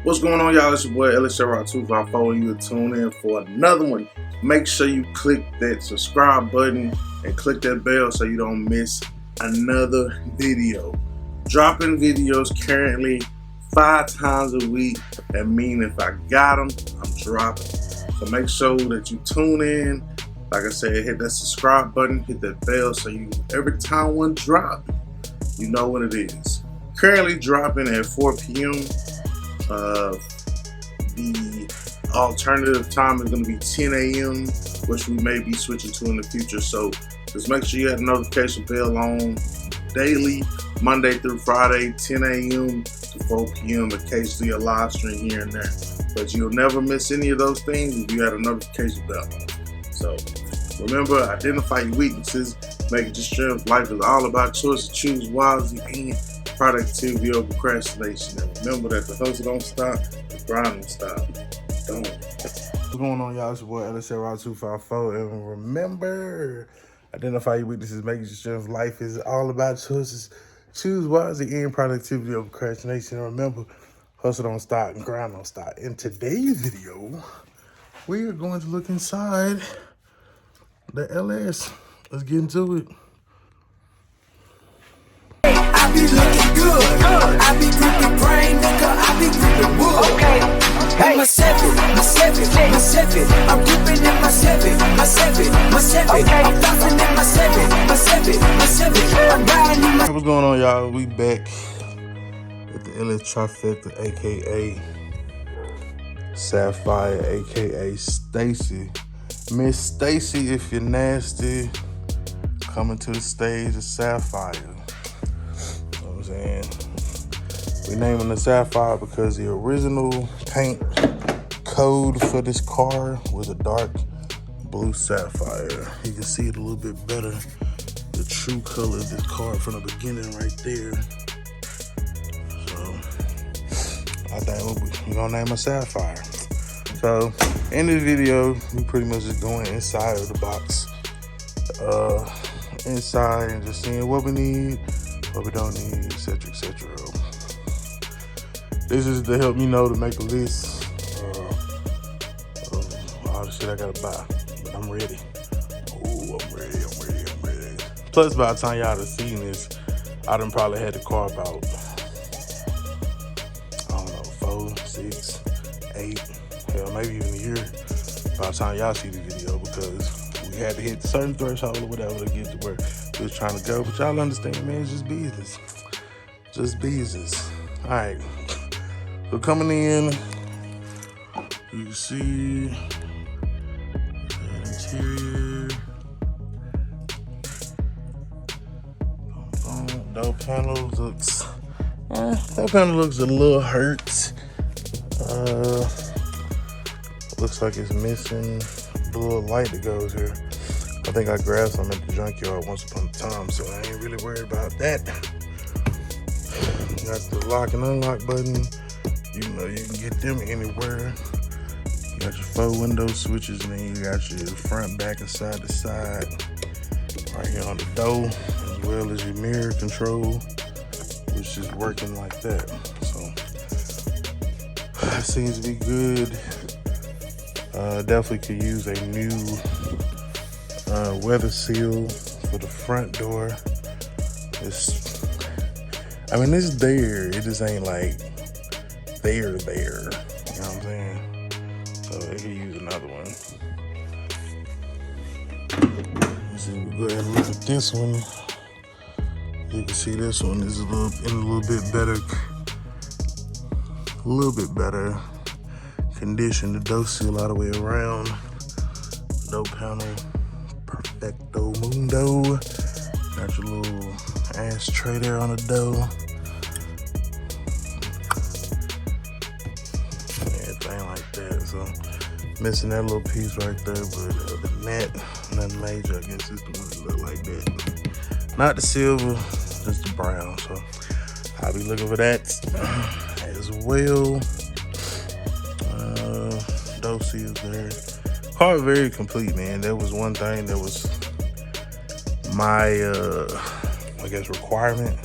What's going on, y'all? It's your boy LSR254. You tune in for another one. Make sure you click that subscribe button and click that bell so you don't miss another video. Dropping videos currently 5 times a week. That means if I got them, I'm dropping. So make sure that you tune in. Like I said, hit that subscribe button, hit that bell so you every time one drop, you know what it is. Currently dropping at 4 p.m. The alternative time is going to be 10 a.m., which we may be switching to in the future. So just make sure you have the notification bell on daily, Monday through Friday, 10 a.m. to 4 p.m. Occasionally a live stream here and there. But you'll never miss any of those things if you have a notification bell on. So remember, identify your weaknesses, make it your strength. Life is all about choices. Choose wisely and productivity over procrastination. And remember that the hustle don't stop, the grind don't stop. Don't. What's going on, y'all? It's your boy LSR254. And remember, identify your weaknesses, make it your strength. Life is all about choices. Choose wisely and productivity over procrastination. And remember, hustle don't stop and grind don't stop. In today's video, we are going to look inside the LS. Let's get into it. I be looking good. I be gripping brain, nigga. I be gripping wood. Okay. Hey. My seven. I'm gripping in my seven. Okay. I'm flossing in my seven. I'm riding in my. What's going on, y'all? We back at the LS trifecta, aka Sapphire, aka Stacy. Miss Stacy, if you're nasty, coming to the stage of Sapphire. You know what I'm saying? We naming the Sapphire because the original paint code for this car was a dark blue sapphire. You can see it a little bit better. The true color of this car from the beginning right there. So I think we're gonna name it Sapphire. So in this video, we pretty much just going inside of the box, inside and just seeing what we need, what we don't need, etc., etc. This is to help me know to make a list of all the shit I gotta buy. But I'm ready. Oh, I'm ready. Plus, by the time y'all have seen this, I done probably had the car about, I don't know, 4, 6, 8. Hell, maybe even a year by the time y'all see the video, because we had to hit a certain threshold or whatever to get to where we was trying to go. But y'all understand, man, it's just business. Just business. All right. So coming in, you can see the interior. Door panel looks, that panel looks a little hurt. Looks like it's missing the little light that goes here. I think I grabbed some at the junkyard once upon a time, so I ain't really worried about that. You got the lock and unlock button. You know you can get them anywhere. You got your 4 window switches, and then you got your front, back, and side to side. Right here on the door, as well as your mirror control, which is working like that. So that seems to be good. Definitely could use a new weather seal for the front door. I mean, it's there. It just ain't like there. You know what I'm saying? So they could use another one. Let's see, we'll go ahead and look at this one. You can see this one is in a little bit better condition. The door seal all the way around. Door panel, perfecto mundo. Got your little ashtray there on the door. Everything like that. So missing that little piece right there, but other than that, nothing major. I guess it's the one that look like that. Not the silver, just the brown. So I'll be looking for that as well. Door seals there. Car very complete, man. That was one thing that was my I guess requirement,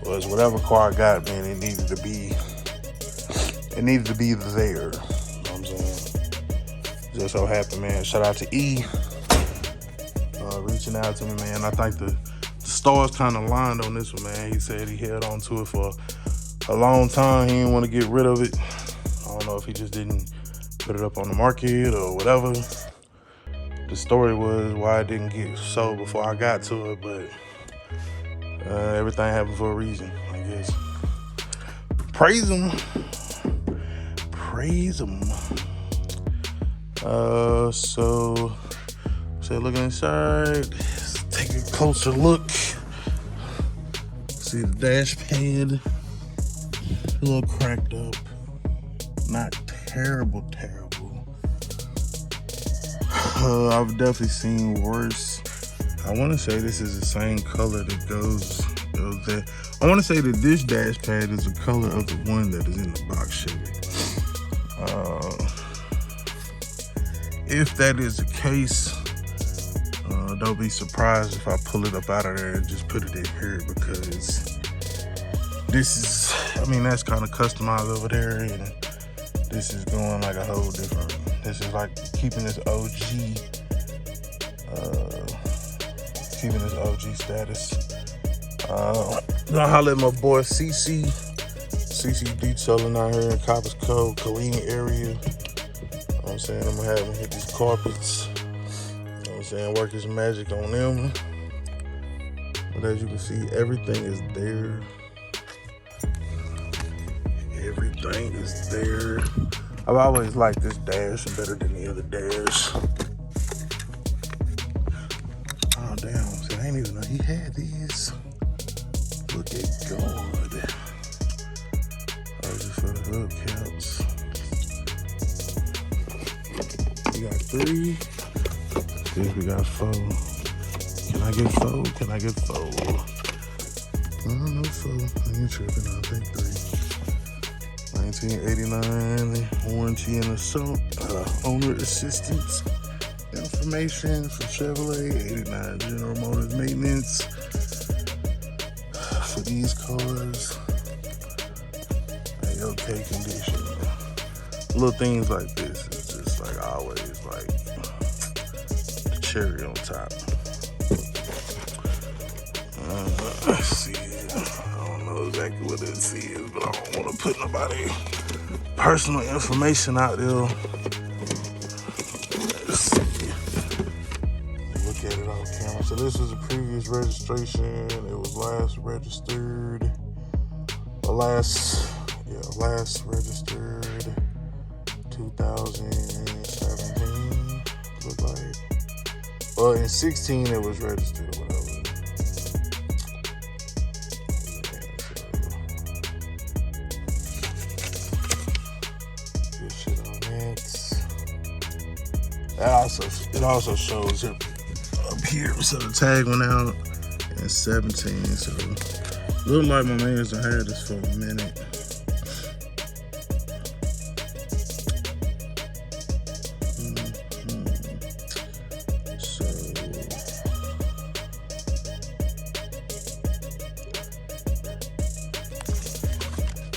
was whatever car I got, man, it needed to be it needed to be there. You know what I'm saying? Just so happened, man. Shout out to E. Reaching out to me, man. I think the stars kind of aligned on this one, man. He said he held on to it for a long time. He didn't want to get rid of it. I don't know if he just didn't put it up on the market or whatever. The story was why it didn't get sold before I got to it, but everything happened for a reason, I guess. Praise him. Praise him. So looking inside, let's take a closer look. See the dash pad, a little cracked up. Not terrible. I've definitely seen worse. I want to say this is the same color that goes there. I want to say that this dash pad is the color of the one that is in the box Chevy. If that is the case, don't be surprised if I pull it up out of there and just put it in here, because this is, I mean, that's kind of customized over there, and this is going like a whole different, this is like keeping this OG status. Gonna holler at my boy CC detailing out here in Coppers Cove, KILLEEN area. You know what I'm saying? I'm gonna have him hit these carpets. You know what I'm saying? Work his magic on them. But as you can see, everything is there. Everything is there. I've always liked this dash better than the other dash. Oh damn, see, I ain't even know he had these. Look at God. Oh, just for the hubcaps. We got 3. Then we got 4. Can I get 4? Can I get 4? No 4. I ain't tripping. I'll take 3. 1989 warranty and assault, owner assistance information for Chevrolet. 89 General Motors maintenance for these cars. Okay condition. Little things like this is just like always like the cherry on top. Let's see. I don't know exactly what this is, but I don't want to put nobody personal information out there. Let's see. Look at it on camera. So this is a previous registration. It was last registered. Last registered 2017. Look like. Well, in 16 it was registered or whatever. It also shows up here. So the tag went out in 17. So look like my man's done had this for a minute. So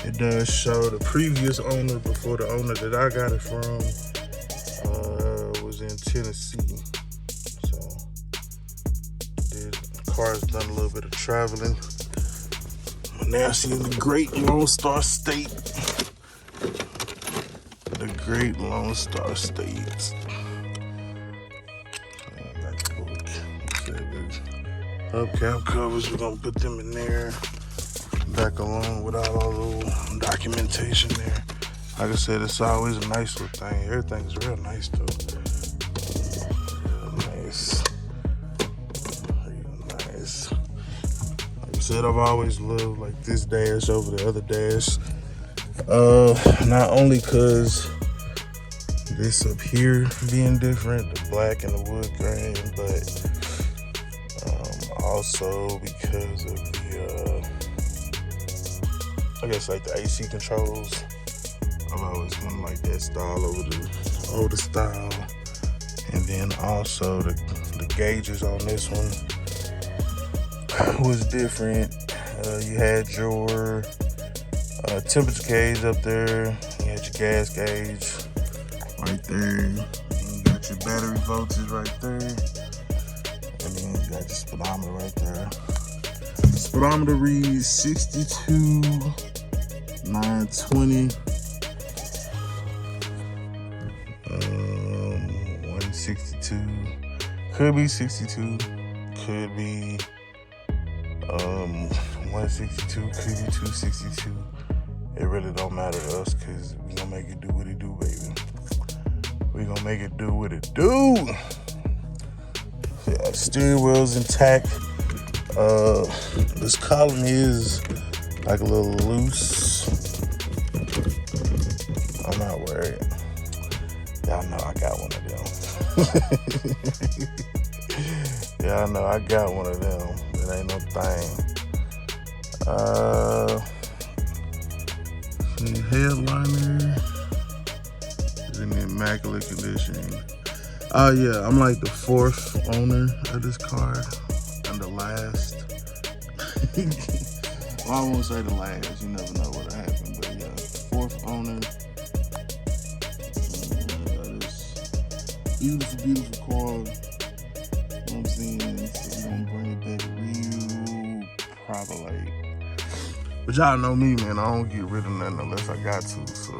it does show the previous owner before the owner that I got it from. In Tennessee, so the car's done a little bit of traveling. But now she's in the Great Lone Star State. The Great Lone Star State. Hubcap covers, we're gonna put them in there. Back along without all the little documentation there. Like I said, it's always a nice little thing. Everything's real nice though. Like I said, I've always loved like this dash over the other dash. Not only cause this up here being different, the black and the wood grain, but also because of the I guess like the AC controls. I've always kind of like that style over the older style. And then also the gauges on this one was different. You had your temperature gauge up there. You had gas gauge right there. And you got your battery voltage right there. And then you got your speedometer right there. The speedometer reads 62,920. 162. Could be 62. Could be 162. Could be 262. It really don't matter to us because we gonna make it do what it do, baby. We gonna make it do what it do. Yeah, steering wheel's intact. This column is like a little loose. I'm not worried. Y'all know I got one of them. Y'all know I got one of them. It ain't no thing. The headliner is in immaculate condition. Oh yeah, I'm like the 4th owner of this car and the last. Well, I won't say the last. You never know what'll happen, but yeah, 4th owner. Beautiful, beautiful car. You know what I'm saying? So we're gonna bring it back real proper like. But y'all know me, man. I don't get rid of nothing unless I got to. So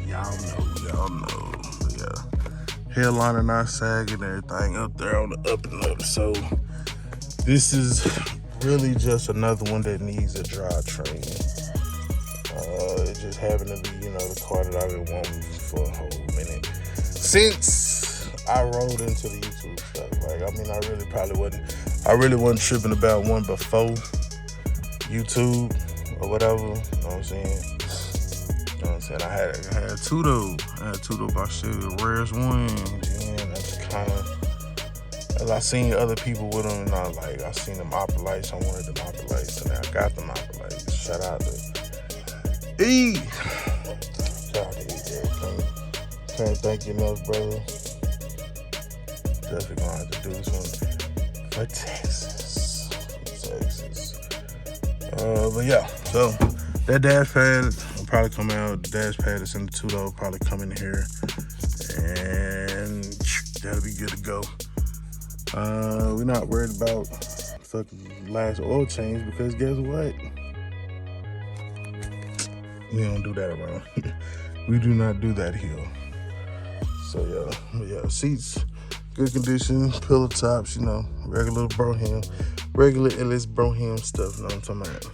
y'all know. But yeah, headliner not sagging, everything up there on the up and up. So this is really just another one that needs a drivetrain. It just happened to be, you know, the car that I've been wanting for a whole minute since I rolled into the YouTube stuff. Like, I mean, I really wasn't tripping about one before YouTube or whatever. You know what I'm saying? You know what I'm saying? I had two though. I had two though, but I said the rarest one. And I just kind of, as I seen other people with them, and I seen them opera lights. I wanted them opera lights, and I got them opera lights. Shout out to E. Shout out to E, can't thank you enough, brother. Definitely gonna have to do this one for Texas. But yeah, so that dash pad will probably come out. The dash pad is in the 2-door, will probably come in here, and that'll be good to go. We're not worried about fucking last oil change because guess what? We don't do that around. We do not do that here. So yeah, seats, good condition, pillow tops, you know, regular Broham, regular Ellis Broham stuff, you know what I'm talking about?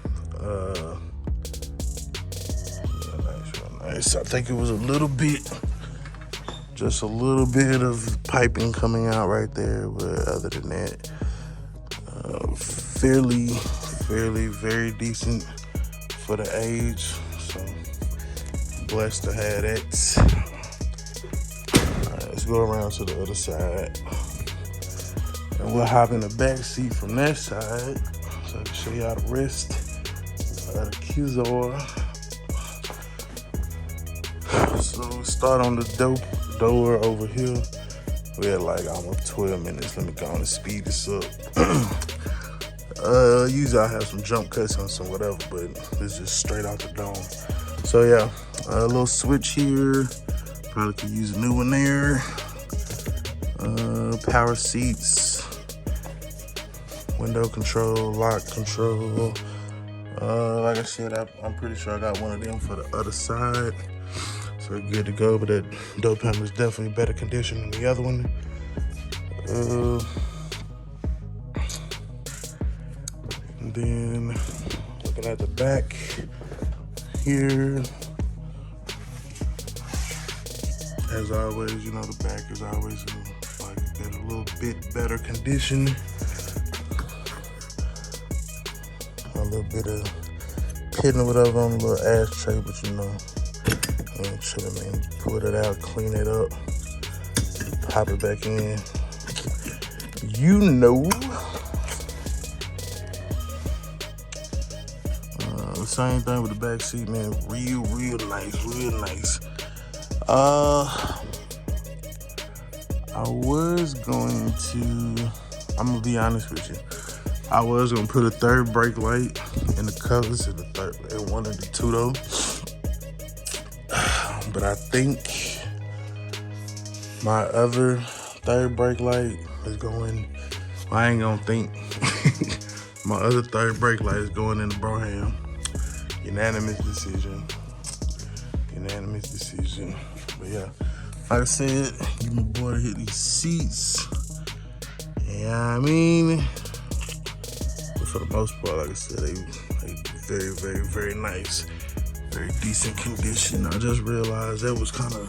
Real nice. I think it was just a little bit of piping coming out right there, but other than that, fairly, very decent for the age. So blessed to have that. All right, let's go around to the other side, and we'll hop in the back seat from that side, so I can show y'all the rest of the Q-Zor. So we start on the door over here. We had like almost 12 minutes. Let me go on and speed this up. Usually I have some jump cuts on some whatever, but it's just straight out the dome. So yeah, a little switch here. Probably could use a new one there. Power seats, window control, lock control. Like I said, I'm pretty sure I got one of them for the other side. So good to go, but that door panel is definitely better condition than the other one. And then looking at the back here, as always, you know, the back is always in like a little bit better condition. A little bit of pitting or whatever on the little ashtray, but you know, chillin', man. Pull it out, clean it up, pop it back in. You know. The same thing with the back seat, man. Real nice. I'm gonna be honest with you. I was gonna put a third brake light in the covers in one of the two though. But I think my other third brake light is going, I ain't gonna think. My other third brake light is going in the Broham. Unanimous decision. But yeah, like I said, give my boy to hit these seats. Yeah, I mean, but for the most part, like I said, they very, very, very nice. Very decent condition. I just realized that was kind of,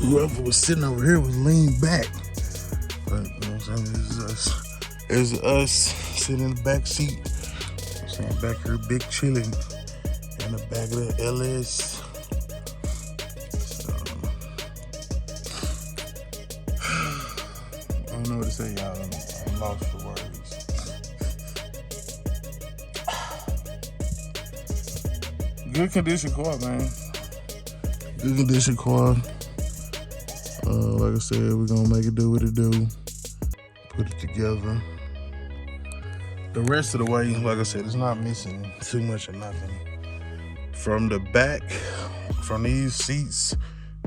whoever was sitting over here was leaned back. But you know what I'm saying, this is us sitting in the back seat. You know what I'm saying, back here, big chilling in the back of the LS. So, I don't know what to say, y'all. I'm lost for words. Good condition car, man. Good condition car. Like I said, we're gonna make it do what it do. Put it together. The rest of the way, like I said, it's not missing too much or nothing. From the back, from these seats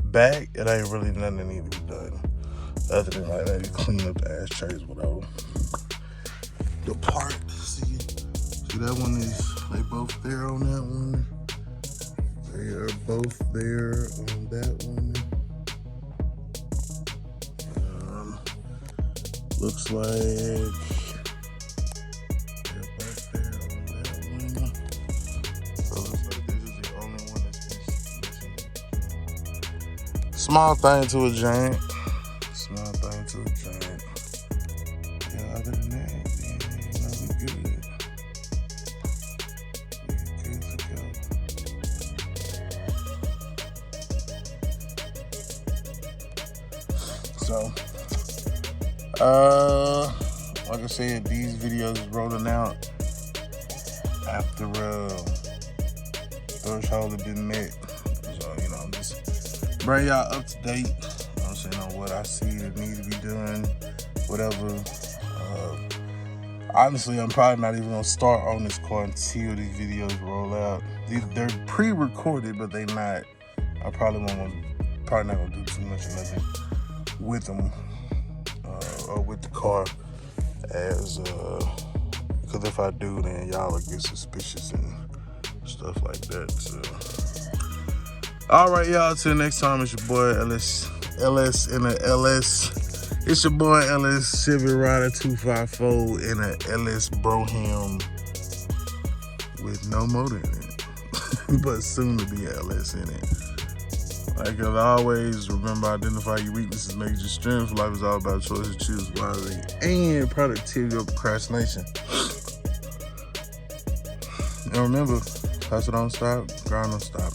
back, it ain't really nothing that need to be done. Other than like maybe clean up the ashtrays, whatever. The part, see that one is, they both there on that one. They are both there on that one. Looks like they're both there on that one. So it looks like this is the only one that's missing. Small thing to a giant. Yeah, other than that, man, we good. We're good to go. So, like I said, these videos rolling out after threshold has been met. So, you know, I'm just bring y'all up to date. You know what I'm saying, on what I see that needs to be done, whatever. Honestly, I'm probably not even gonna start on this car until these videos roll out. They're pre-recorded, but they not. I probably not gonna do too much of nothing with them. Or with the car, as because if I do, then y'all will get suspicious and stuff like that. So, all right, y'all. Till next time, it's your boy LS in a LS. It's your boy LS Chevy Rider 254 in a LS Broham with no motor in it, but soon to be a LS in it. Like as always, remember, identify your weaknesses, make your strength. Life is all about choices, choose wisely, and productivity over procrastination. And remember, hustle don't stop, grind don't stop.